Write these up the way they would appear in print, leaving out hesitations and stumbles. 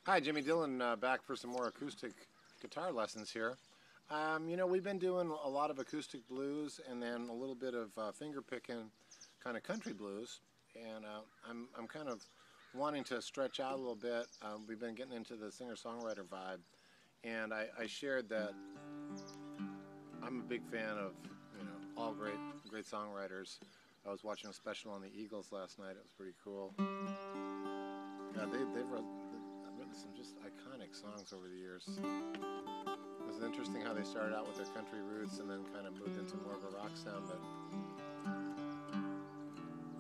Hi, Jimmy Dillon, back for some more acoustic guitar lessons here. We've been doing a lot of acoustic blues and then a little bit of finger picking kind of country blues, and I'm kind of wanting to stretch out a little bit. We've been getting into the singer-songwriter vibe, and I shared that I'm a big fan of all great songwriters. I was watching a special on the Eagles last night. It was pretty cool. They've written some just iconic songs over the years. It was interesting how they started out with their country roots and then kind of moved into more of a rock sound. But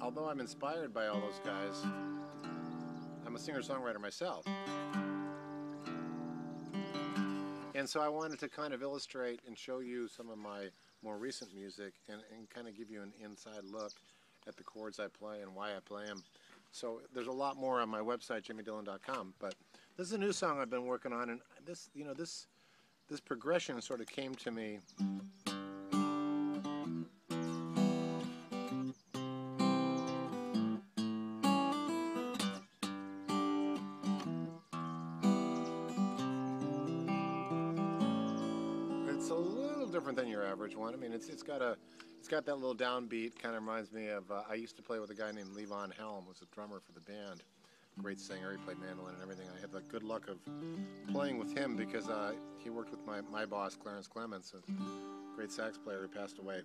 although I'm inspired by all those guys, I'm a singer-songwriter myself. And so I wanted to kind of illustrate and show you some of my more recent music and kind of give you an inside look at the chords I play and why I play them. So there's a lot more on my website, jimmydillon.com. But this is a new song I've been working on, and this progression sort of came to me. It's a little different than your average one. I mean, it's got that little downbeat. Kind of reminds me of I used to play with a guy named Levon Helm, who was a drummer for the band. Great singer. He played mandolin and everything. I had the good luck of playing with him because he worked with my boss, Clarence Clements, a great sax player who passed away.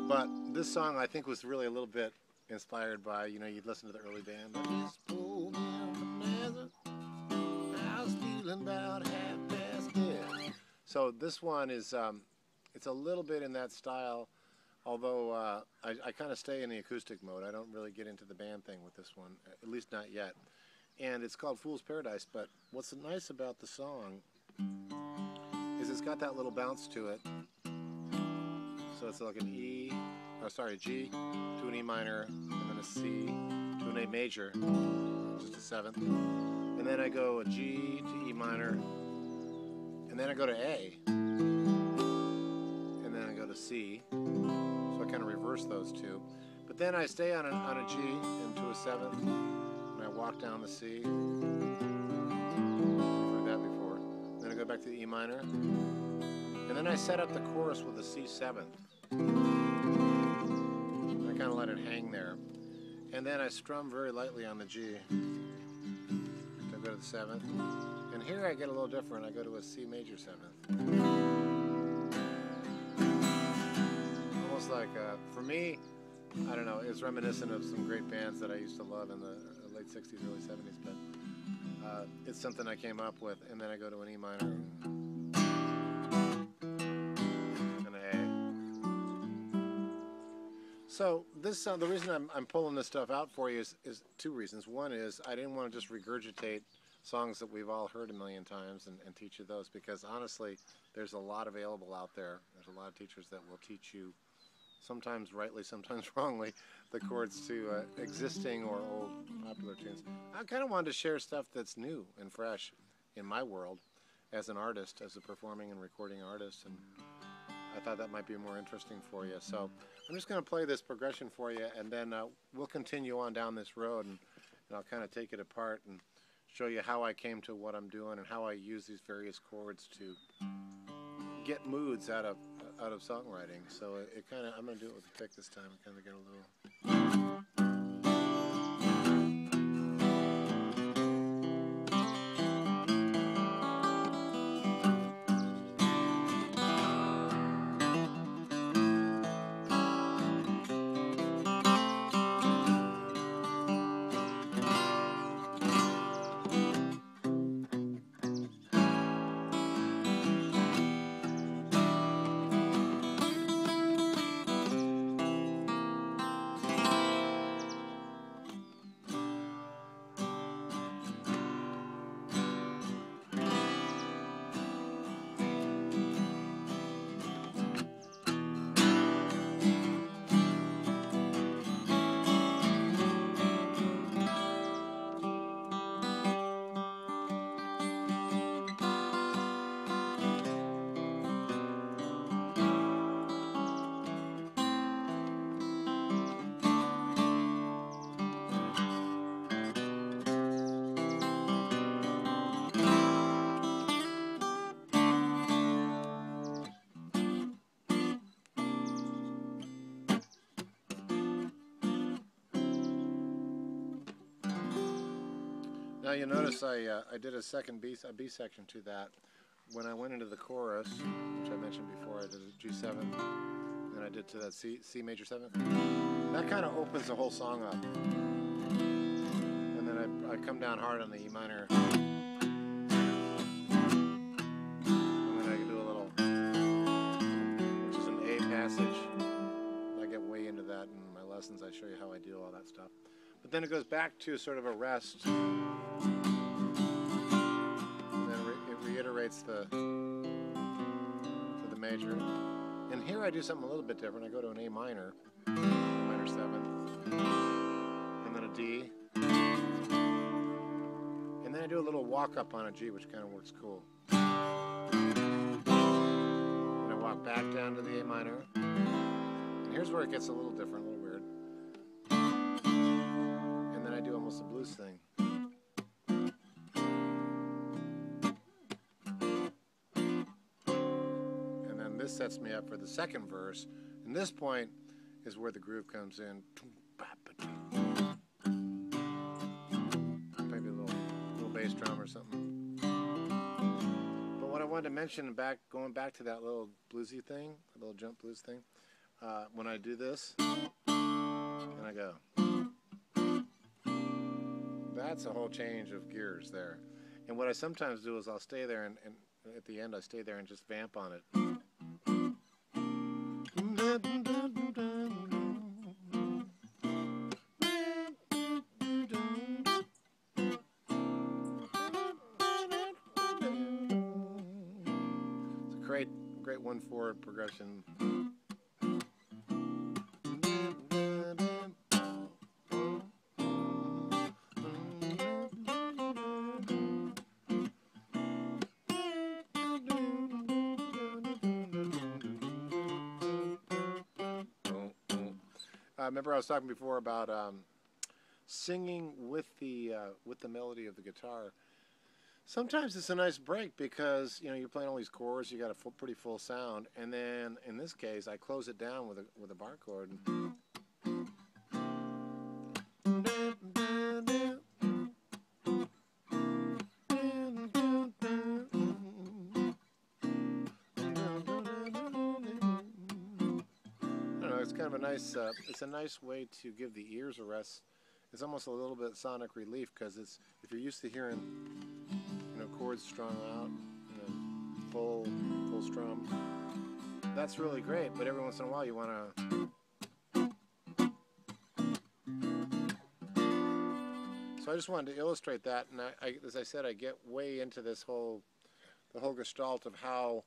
But this song I think was really a little bit inspired by, you'd listen to the early band. I was feeling about half past dead. So this one is, it's a little bit in that style, although I kind of stay in the acoustic mode. I don't really get into the band thing with this one, at least not yet. And it's called Fool's Paradise, but what's nice about the song is it's got that little bounce to it. So it's like an G to an E minor, and then a C to an A major, just a seventh. And then I go a G to E minor, and then I go to A, and then I go to C. So I kind of reverse those two. But then I stay on a G into a seventh, and I walk down the C. I've heard that before. Then I go back to the E minor, and then I set up the chorus with a C seventh. I kind of let it hang there. And then I strum very lightly on the G. So I go to the seventh. And here I get a little different. I go to a C major seventh. Almost like, for me, I don't know, it's reminiscent of some great bands that I used to love in the late 60s, early 70s, but it's something I came up with. And then I go to an E minor and an A. So this the reason I'm pulling this stuff out for you is two reasons. One is I didn't want to just regurgitate songs that we've all heard a million times and teach you those, because honestly there's a lot available out there. There's a lot of teachers that will teach you, sometimes rightly, sometimes wrongly, the chords to existing or old popular tunes. I kind of wanted to share stuff that's new and fresh in my world as an artist, as a performing and recording artist, and I thought that might be more interesting for you. So I'm just going to play this progression for you, and then we'll continue on down this road, and I'll kind of take it apart and show you how I came to what I'm doing and how I use these various chords to get moods out of songwriting. So I'm going to do it with a pick this time and kind of get a little. Now you'll notice I did a second B section to that. When I went into the chorus, which I mentioned before, I did a G7, then I did to that C major 7th. That kind of opens the whole song up. And then I come down hard on the E minor. And then I can do a little, which is an A passage. I get way into that in my lessons. I show you how I do all that stuff. But then it goes back to sort of a rest. Reiterates to the major, and here I do something a little bit different. I go to an A minor, minor 7th, and then a D, and then I do a little walk up on a G, which kind of works cool. And I walk back down to the A minor, and here's where it gets a little different, a little weird. And then I do almost a blues thing. This sets me up for the second verse, and this point is where the groove comes in. Maybe a little bass drum or something. But what I wanted to mention, going back to that little bluesy thing, a little jump blues thing, when I do this, and I go, that's a whole change of gears there. And what I sometimes do is I'll stay there, and at the end I stay there and just vamp on it. It's a great 1/4 progression. Remember I was talking before about singing with the melody of the guitar. Sometimes it's a nice break because you're playing all these chords, you got a pretty full sound, and then in this case I close it down with a bar chord. It's kind of a nice, it's a nice way to give the ears a rest. It's almost a little bit sonic relief because if you're used to hearing, chords strung out, full strum, that's really great. But every once in a while you want to. So I just wanted to illustrate that, and as I said, I get way into the whole gestalt of how.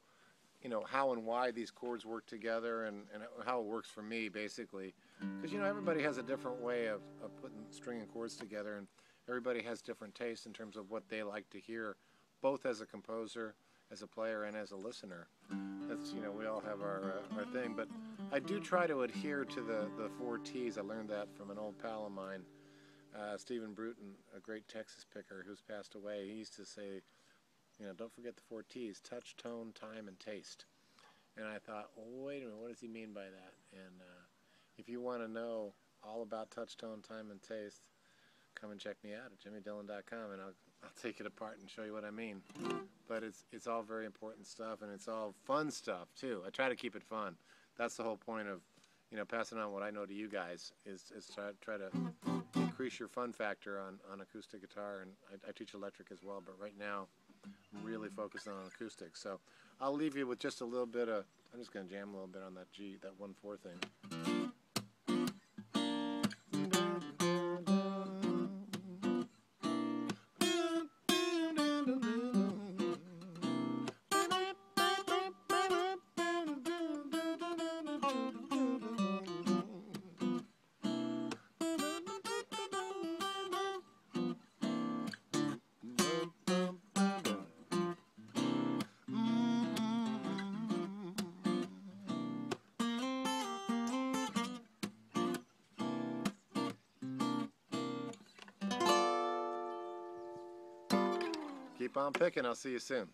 How and why these chords work together and how it works for me, basically. Because, everybody has a different way of putting stringing chords together, and everybody has different tastes in terms of what they like to hear, both as a composer, as a player, and as a listener. That's, we all have our thing. But I do try to adhere to the 4 T's. I learned that from an old pal of mine, Stephen Bruton, a great Texas picker who's passed away. He used to say, don't forget the 4 T's, touch, tone, time, and taste. And I thought, wait a minute, what does he mean by that? And if you want to know all about touch, tone, time, and taste, come and check me out at jimmydillon.com, and I'll take it apart and show you what I mean. But it's all very important stuff, and it's all fun stuff, too. I try to keep it fun. That's the whole point of, passing on what I know to you guys, is try to increase your fun factor on acoustic guitar, and I teach electric as well, but right now, I'm really focused on acoustic. So I'll leave you with just a little bit of, I'm just going to jam a little bit on that G, that 1/4 thing. Keep on picking. I'll see you soon.